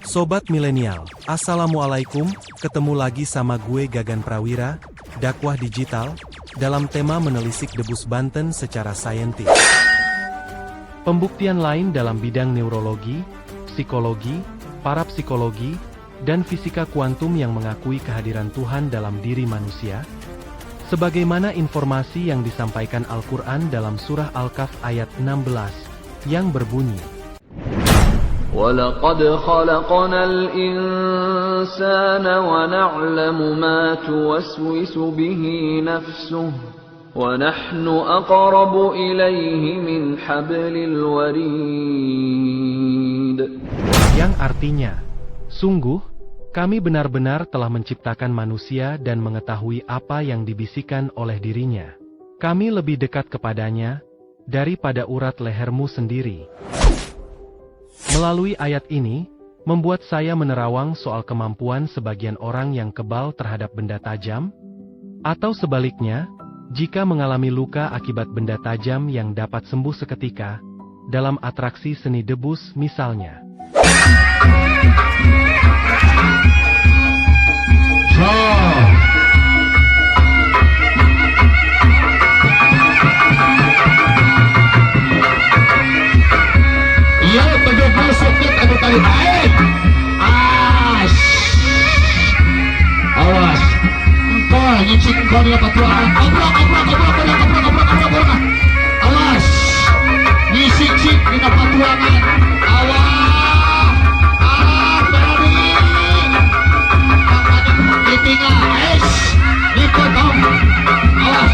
Sobat Milenial, Assalamualaikum, ketemu lagi sama gue Gagan Prawira, dakwah digital, dalam tema menelisik debus Banten secara saintis. Pembuktian lain dalam bidang neurologi, psikologi, parapsikologi, dan fisika kuantum yang mengakui kehadiran Tuhan dalam diri manusia, sebagaimana informasi yang disampaikan Al-Quran dalam surah Al-Kahf ayat 16, yang berbunyi, وَلَقَدْ خَلَقْنَا الْإِنسَانَ وَنَعْلَمُ مَا تُوَسْوِسُ بِهِ نَفْسُهُ وَنَحْنُ أَقْرَبُ إِلَيْهِ مِنْ حَبْلِ الْوَرِيدِ. Yang artinya, sungguh, kami benar-benar telah menciptakan manusia dan mengetahui apa yang dibisikkan oleh dirinya. Kami lebih dekat kepadanya daripada urat lehermu sendiri. Melalui ayat ini, membuat saya menerawang soal kemampuan sebagian orang yang kebal terhadap benda tajam, atau sebaliknya, jika mengalami luka akibat benda tajam yang dapat sembuh seketika, dalam atraksi seni debus misalnya. Iya, tujuh masuknya adu tali tarik. Awas. Engkau nyicik kau di dapat tuan. Obrak. Awas. Nyicik di dapat tuangan. Awas. Berani. Tangan di tinggal. Ikut om. Awas.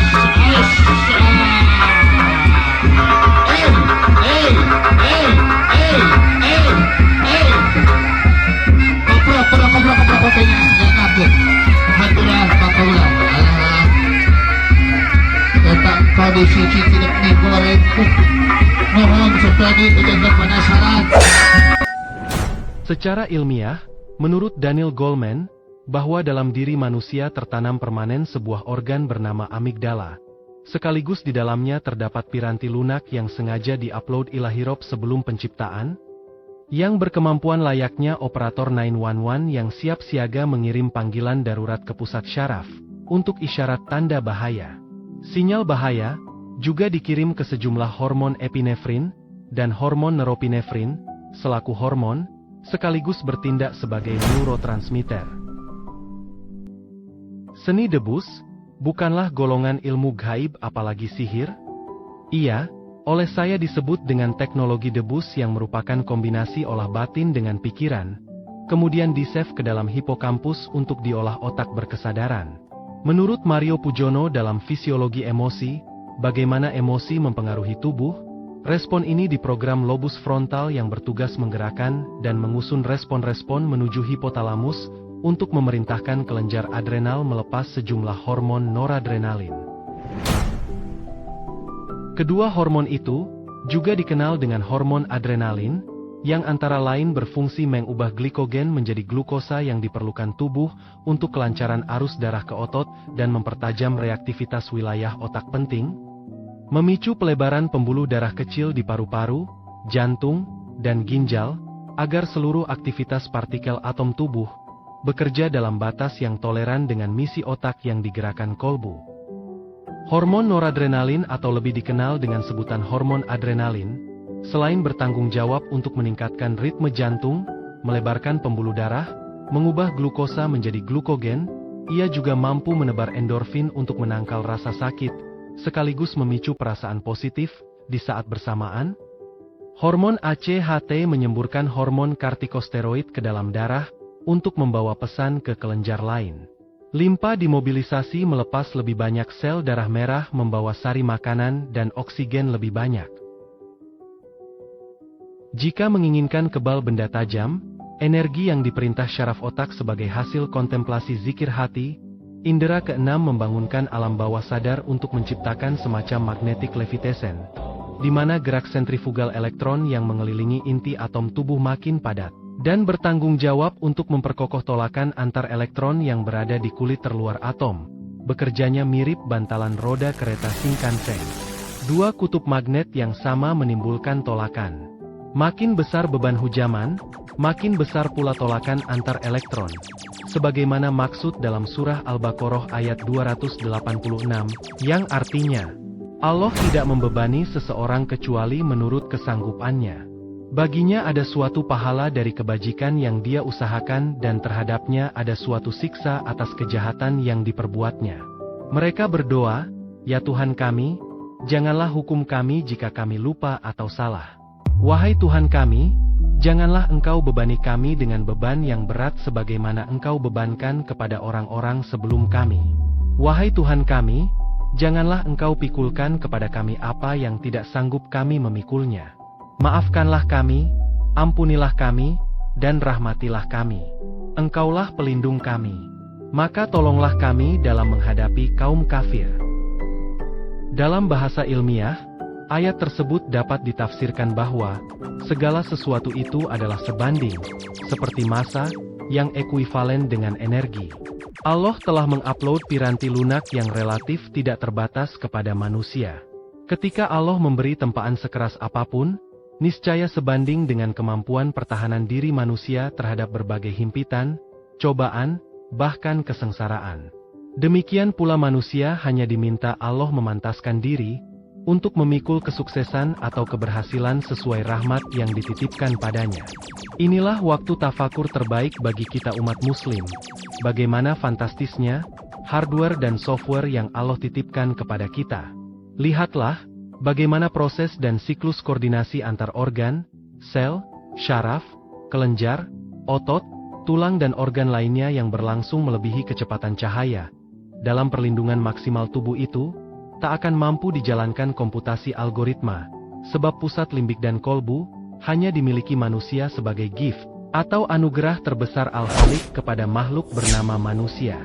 Koprak kopenya yang ngatur hatulah pakaulah tetap kondisi tidak digoreng mohon supaya dijaga penasaran. Secara ilmiah, menurut Daniel Goleman, bahwa dalam diri manusia tertanam permanen sebuah organ bernama amigdala. Sekaligus di dalamnya terdapat piranti lunak yang sengaja di-upload ilahirop sebelum penciptaan, yang berkemampuan layaknya operator 911 yang siap siaga mengirim panggilan darurat ke pusat syaraf, untuk isyarat tanda bahaya. Sinyal bahaya, juga dikirim ke sejumlah hormon epinefrin, dan hormon neuropinefrin, selaku hormon, sekaligus bertindak sebagai neurotransmitter. Seni debus, bukanlah golongan ilmu gaib apalagi sihir. Ia, oleh saya disebut dengan teknologi debus yang merupakan kombinasi olah batin dengan pikiran, kemudian di-save ke dalam hipokampus untuk diolah otak berkesadaran. Menurut Mario Pujono dalam Fisiologi Emosi, bagaimana emosi mempengaruhi tubuh, respon ini diprogram lobus frontal yang bertugas menggerakkan dan mengusun respon-respon menuju hipotalamus untuk memerintahkan kelenjar adrenal melepas sejumlah hormon noradrenalin. Kedua hormon itu juga dikenal dengan hormon adrenalin, yang antara lain berfungsi mengubah glikogen menjadi glukosa yang diperlukan tubuh untuk kelancaran arus darah ke otot dan mempertajam reaktivitas wilayah otak penting, memicu pelebaran pembuluh darah kecil di paru-paru, jantung, dan ginjal, agar seluruh aktivitas partikel atom tubuh bekerja dalam batas yang toleran dengan misi otak yang digerakkan kolbu. Hormon noradrenalin atau lebih dikenal dengan sebutan hormon adrenalin, selain bertanggung jawab untuk meningkatkan ritme jantung, melebarkan pembuluh darah, mengubah glukosa menjadi glukogen, ia juga mampu menebar endorfin untuk menangkal rasa sakit, sekaligus memicu perasaan positif di saat bersamaan. Hormon ACHT menyemburkan hormon kortikosteroid ke dalam darah untuk membawa pesan ke kelenjar lain. Limpa dimobilisasi melepas lebih banyak sel darah merah membawa sari makanan dan oksigen lebih banyak. Jika menginginkan kebal benda tajam, energi yang diperintah syaraf otak sebagai hasil kontemplasi zikir hati, indera keenam membangunkan alam bawah sadar untuk menciptakan semacam magnetic levitation, di mana gerak sentrifugal elektron yang mengelilingi inti atom tubuh makin padat, dan bertanggung jawab untuk memperkokoh tolakan antar elektron yang berada di kulit terluar atom. Bekerjanya mirip bantalan roda kereta Shinkansen. Dua kutub magnet yang sama menimbulkan tolakan. Makin besar beban hujaman, makin besar pula tolakan antar elektron. Sebagaimana maksud dalam surah Al-Baqarah ayat 286, yang artinya, Allah tidak membebani seseorang kecuali menurut kesanggupannya. Baginya ada suatu pahala dari kebajikan yang dia usahakan dan terhadapnya ada suatu siksa atas kejahatan yang diperbuatnya. Mereka berdoa, "Ya Tuhan kami, janganlah hukum kami jika kami lupa atau salah. Wahai Tuhan kami, janganlah Engkau bebani kami dengan beban yang berat sebagaimana Engkau bebankan kepada orang-orang sebelum kami. Wahai Tuhan kami, janganlah Engkau pikulkan kepada kami apa yang tidak sanggup kami memikulnya. Maafkanlah kami, ampunilah kami, dan rahmatilah kami. Engkaulah pelindung kami. Maka tolonglah kami dalam menghadapi kaum kafir." Dalam bahasa ilmiah, ayat tersebut dapat ditafsirkan bahwa segala sesuatu itu adalah sebanding, seperti massa, yang ekuivalen dengan energi. Allah telah mengupload piranti lunak yang relatif tidak terbatas kepada manusia. Ketika Allah memberi tempaan sekeras apapun, niscaya sebanding dengan kemampuan pertahanan diri manusia terhadap berbagai himpitan, cobaan, bahkan kesengsaraan. Demikian pula manusia hanya diminta Allah memantaskan diri untuk memikul kesuksesan atau keberhasilan sesuai rahmat yang dititipkan padanya. Inilah waktu tafakur terbaik bagi kita umat muslim. Bagaimana fantastisnya hardware dan software yang Allah titipkan kepada kita. Lihatlah bagaimana proses dan siklus koordinasi antar organ, sel, syaraf, kelenjar, otot, tulang dan organ lainnya yang berlangsung melebihi kecepatan cahaya. Dalam perlindungan maksimal tubuh itu, tak akan mampu dijalankan komputasi algoritma, sebab pusat limbik dan kolbu hanya dimiliki manusia sebagai gift atau anugerah terbesar Al-Khaliq kepada makhluk bernama manusia.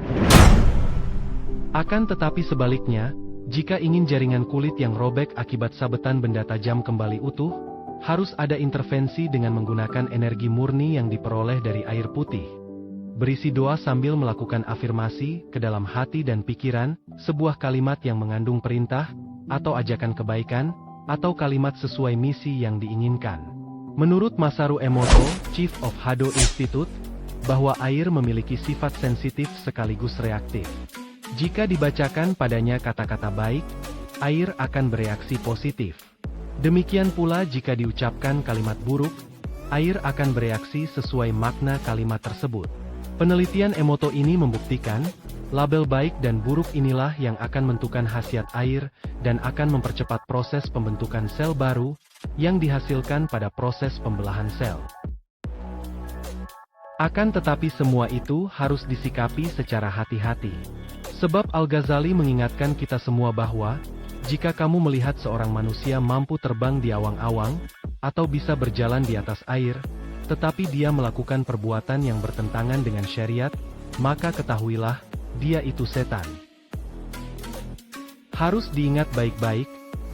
Akan tetapi sebaliknya, jika ingin jaringan kulit yang robek akibat sabetan benda tajam kembali utuh, harus ada intervensi dengan menggunakan energi murni yang diperoleh dari air putih. Berisi doa sambil melakukan afirmasi ke dalam hati dan pikiran, sebuah kalimat yang mengandung perintah, atau ajakan kebaikan, atau kalimat sesuai misi yang diinginkan. Menurut Masaru Emoto, Chief of Hado Institute, bahwa air memiliki sifat sensitif sekaligus reaktif. Jika dibacakan padanya kata-kata baik, air akan bereaksi positif. Demikian pula jika diucapkan kalimat buruk, air akan bereaksi sesuai makna kalimat tersebut. Penelitian Emoto ini membuktikan, label baik dan buruk inilah yang akan menentukan khasiat air dan akan mempercepat proses pembentukan sel baru yang dihasilkan pada proses pembelahan sel. Akan tetapi semua itu harus disikapi secara hati-hati. Sebab Al-Ghazali mengingatkan kita semua bahwa, jika kamu melihat seorang manusia mampu terbang di awang-awang, atau bisa berjalan di atas air, tetapi dia melakukan perbuatan yang bertentangan dengan syariat, maka ketahuilah, dia itu setan. Harus diingat baik-baik,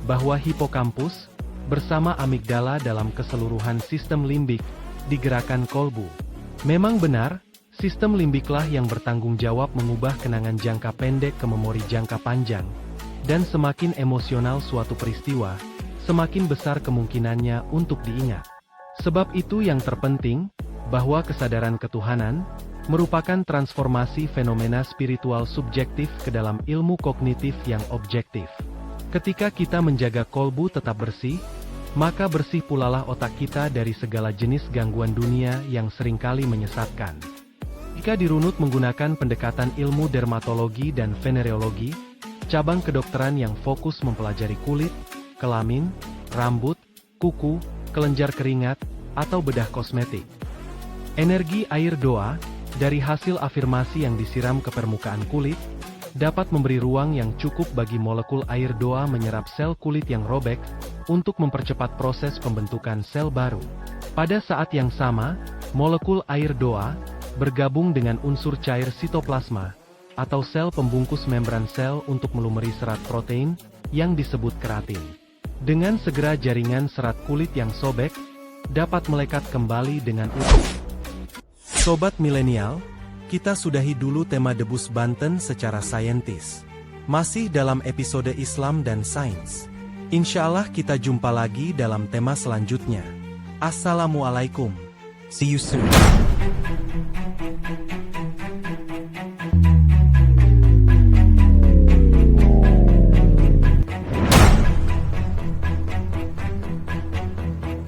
bahwa hipokampus, bersama amigdala dalam keseluruhan sistem limbik, digerakkan kolbu. Memang benar, sistem limbiklah yang bertanggung jawab mengubah kenangan jangka pendek ke memori jangka panjang, dan semakin emosional suatu peristiwa, semakin besar kemungkinannya untuk diingat. Sebab itu yang terpenting, bahwa kesadaran ketuhanan, merupakan transformasi fenomena spiritual subjektif ke dalam ilmu kognitif yang objektif. Ketika kita menjaga kolbu tetap bersih, maka bersih pulalah otak kita dari segala jenis gangguan dunia yang seringkali menyesatkan. Jika dirunut menggunakan pendekatan ilmu dermatologi dan venereologi, cabang kedokteran yang fokus mempelajari kulit, kelamin, rambut, kuku, kelenjar keringat, atau bedah kosmetik. Energi air doa, dari hasil afirmasi yang disiram ke permukaan kulit, dapat memberi ruang yang cukup bagi molekul air doa menyerap sel kulit yang robek, untuk mempercepat proses pembentukan sel baru. Pada saat yang sama, molekul air doa, bergabung dengan unsur cair sitoplasma, atau sel pembungkus membran sel untuk melumuri serat protein, yang disebut keratin. Dengan segera jaringan serat kulit yang sobek, dapat melekat kembali dengan utuh. Sobat milenial, kita sudahi dulu tema Debus Banten secara saintis. Masih dalam episode Islam dan Sains. Insya Allah kita jumpa lagi dalam tema selanjutnya. Assalamualaikum. See you soon.